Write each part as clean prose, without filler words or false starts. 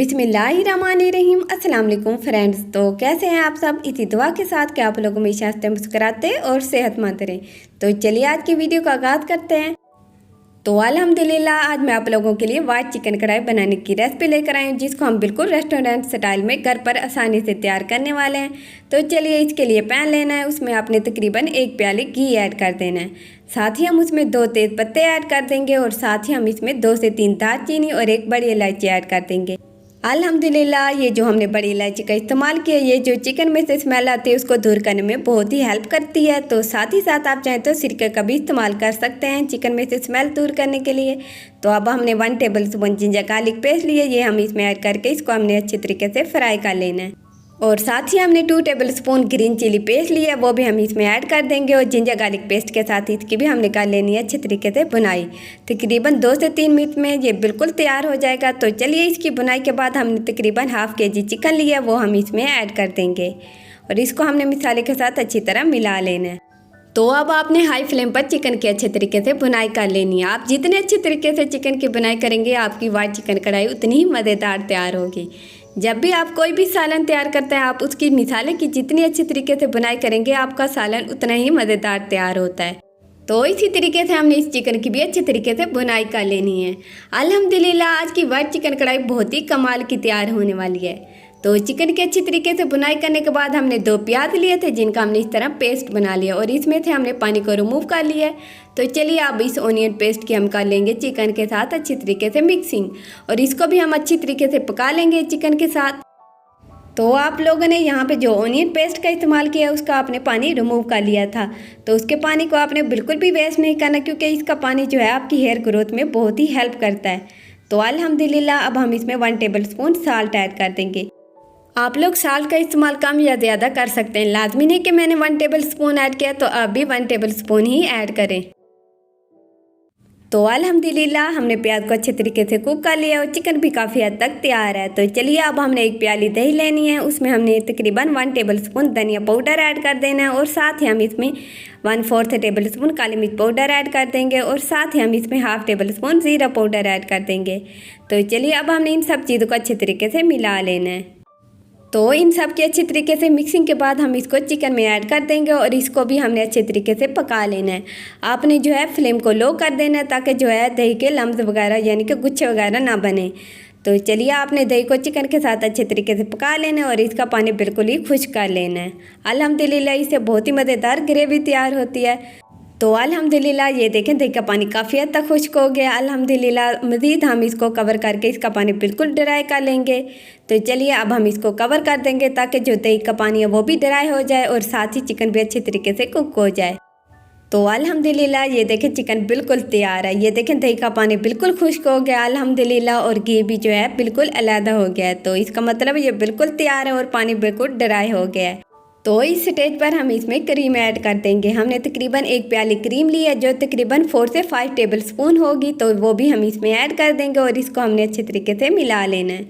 बिस्मिल्लाहिर्रहमानिर्रहीम। अस्सलाम वालेकुम फ्रेंड्स। तो कैसे हैं आप सब? इसी दुआ के साथ कि आप लोग हमेशा से मुस्कुराते और सेहतमंद रहें। तो चलिए आज की वीडियो का आगाज़ करते हैं। तो अल्हम्दुलिल्लाह आज मैं आप लोगों के लिए वाइट चिकन कढ़ाई बनाने की रेसिपी लेकर आई हूँ, जिसको हम बिल्कुल रेस्टोरेंट स्टाइल में घर पर आसानी से तैयार करने वाले हैं। तो चलिए इसके लिए पैन लेना है, उसमें आपने तकरीबन 1 प्याली घी ऐड कर देना है। साथ ही हम उसमें 2 तेज़ पत्ते ऐड कर देंगे और साथ ही हम इसमें 2 से 3 दालचीनी और 1 बड़ी इलायची ऐड कर देंगे। अल्हम्दुलिल्लाह ये जो हमने बड़ी इलायची का इस्तेमाल किया, ये जो चिकन में से स्मेल आती है उसको दूर करने में बहुत ही हेल्प करती है। तो साथ ही साथ आप चाहें तो सिरके का भी इस्तेमाल कर सकते हैं चिकन में से स्मेल दूर करने के लिए। तो अब हमने 1 table spoon ginger garlic paste लिए, ये हम इसमें ऐड करके इसको हमने अच्छे तरीके से फ्राई कर लेना है। और साथ ही हमने 2 tablespoon green chilli paste लिया, वो भी हम इसमें ऐड कर देंगे। और जिंजर गार्लिक पेस्ट के साथ इसकी भी हमने कर लेनी है अच्छे तरीके से बुनाई। तकरीबन 2 से 3 मिनट में ये बिल्कुल तैयार हो जाएगा। तो चलिए इसकी बुनाई के बाद हमने तकरीबन ½ kg चिकन लिया, वो हम इसमें ऐड कर देंगे और इसको हमने मसाले के साथ अच्छी तरह मिला लेना है। तो अब आपने हाई फ्लेम पर चिकन की अच्छे तरीके से बुनाई कर लेनी है। आप जितने अच्छे तरीके से चिकन की बुनाई करेंगे, आपकी वाइट चिकन कढ़ाई उतनी ही मज़ेदार तैयार होगी। जब भी आप कोई भी सालन तैयार करते हैं, आप उसकी मिसाले की जितनी अच्छी तरीके से बुनाई करेंगे, आपका सालन उतना ही मज़ेदार तैयार होता है। तो इसी तरीके से हमने इस चिकन की भी अच्छे तरीके से बुनाई कर लेनी है। अल्हम्दुलिल्लाह आज की वाइट चिकन कढ़ाई बहुत ही कमाल की तैयार होने वाली है। तो चिकन की अच्छी तरीके से बुनाई करने के बाद हमने 2 प्याज लिए थे, जिनका हमने इस तरह पेस्ट बना लिया और इसमें से हमने पानी को रिमूव कर लिया है। तो चलिए अब इस ऑनियन पेस्ट की हम कर लेंगे चिकन के साथ अच्छी तरीके से मिक्सिंग और इसको भी हम अच्छी तरीके से पका लेंगे चिकन के साथ। तो आप लोगों ने यहाँ पे जो ऑनियन पेस्ट का इस्तेमाल किया, उसका आपने पानी रिमूव कर लिया था। तो उसके पानी को आपने बिल्कुल भी वेस्ट नहीं करना, क्योंकि इसका पानी जो है आपकी हेयर ग्रोथ में बहुत ही हेल्प करता है। तो अल्हम्दुलिल्लाह अब हम इसमें 1 टेबल स्पून साल्ट ऐड कर देंगे। आप लोग साल्ट का इस्तेमाल कम या ज़्यादा कर सकते हैं, लाजमी नहीं कि मैंने 1 टेबल स्पून ऐड किया तो आप भी 1 टेबल स्पून ही ऐड करें। तो अल्हम्दुलिल्लाह हमने प्याज को अच्छे तरीके से कुक कर लिया और चिकन भी काफ़ी हद तक तैयार है। तो चलिए अब हमने 1 प्याली दही लेनी है, उसमें हमने तकरीबन 1 टेबल स्पून धनिया पाउडर ऐड कर देना है और साथ ही हम इसमें 1/4 टेबल स्पून काली मिर्च पाउडर ऐड कर देंगे और साथ ही हम इसमें ½ टेबल स्पून ज़ीरा पाउडर ऐड कर देंगे। तो चलिए अब हमने इन सब चीज़ों को अच्छे तरीके से मिला लेना है। तो इन सब की अच्छी तरीके से मिक्सिंग के बाद हम इसको चिकन में ऐड कर देंगे और इसको भी हमने अच्छे तरीके से पका लेना है। आपने जो है फ्लेम को लो कर देना है, ताकि जो है दही के लम्स वगैरह यानी कि गुच्छे वगैरह ना बने। तो चलिए आपने दही को चिकन के साथ अच्छे तरीके से पका लेना है और इसका पानी बिल्कुल ही खुश्क कर लेना है। अल्हम्दुलिल्लाह इससे बहुत ही मज़ेदार ग्रेवी तैयार होती है। तो अल्हम्दुलिल्लाह ये देखें दही का पानी काफ़ी हद तक खुश्क हो गया। अल्हम्दुलिल्लाह मज़ीद हम इसको कवर करके इसका पानी बिल्कुल ड्राई कर लेंगे। तो चलिए अब हम इसको कवर कर देंगे, ताकि जो दही का पानी है वो भी ड्राई हो जाए और साथ ही चिकन भी अच्छे तरीके से कुक हो जाए। तो अल्हम्दुलिल्लाह ये देखें चिकन बिल्कुल तैयार है। ये देखें दही का पानी बिल्कुल खुश्क हो गया अल्हम्दुलिल्लाह और घी भी जो है बिल्कुल अलहदा हो गया है। तो इसका मतलब ये बिल्कुल तैयार है और पानी बिल्कुल ड्राई हो गया है। तो इस स्टेज पर हम इसमें क्रीम ऐड कर देंगे। हमने तकरीबन 1 प्याली क्रीम ली है, जो तकरीबन 4 से 5 टेबल स्पून होगी। तो वो भी हम इसमें ऐड कर देंगे और इसको हमने अच्छे तरीके से मिला लेना है।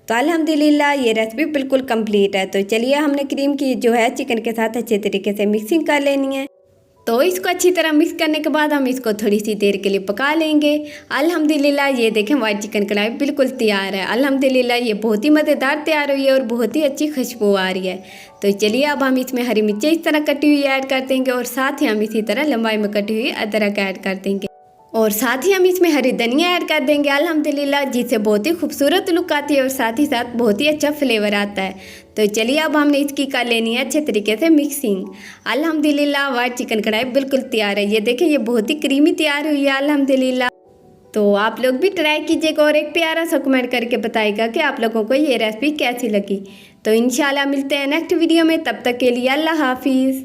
तो अल्हम्दुलिल्लाह ये रेसिपी बिल्कुल कंप्लीट है। तो चलिए हमने क्रीम की जो है चिकन के साथ अच्छे तरीके से मिक्सिंग कर लेनी है। तो इसको अच्छी तरह मिक्स करने के बाद हम इसको थोड़ी सी देर के लिए पका लेंगे। अल्हम्दुलिल्लाह ये देखें वाइट चिकन कढ़ाई बिल्कुल तैयार है। अल्हम्दुलिल्लाह ये बहुत ही मज़ेदार तैयार हुई है और बहुत ही अच्छी खुशबू आ रही है। तो चलिए अब हम इसमें हरी मिर्चें इस तरह कटी हुई ऐड कर देंगे और साथ ही हम इसी तरह लंबाई में कटी हुई अदरक ऐड कर देंगे और साथ ही हम इसमें हरी धनिया ऐड कर देंगे अल्हम्दुलिल्लाह, जिससे बहुत ही खूबसूरत लुक आती है और साथ ही साथ बहुत ही अच्छा फ्लेवर आता है। तो चलिए अब हमने इसकी कर लेनी है अच्छे तरीके से मिक्सिंग। अल्हम्दुलिल्लाह वाइट चिकन कढ़ाई बिल्कुल तैयार है। ये देखें ये बहुत ही क्रीमी तैयार हुई है अल्हम्दुलिल्लाह। तो आप लोग भी ट्राई कीजिएगा और एक प्यारा सा कमेंट करके बताइएगा कि आप लोगों को ये रेसिपी कैसी लगी। तो इंशाल्लाह मिलते हैं नेक्स्ट वीडियो में, तब तक के लिए अल्लाह हाफिज़।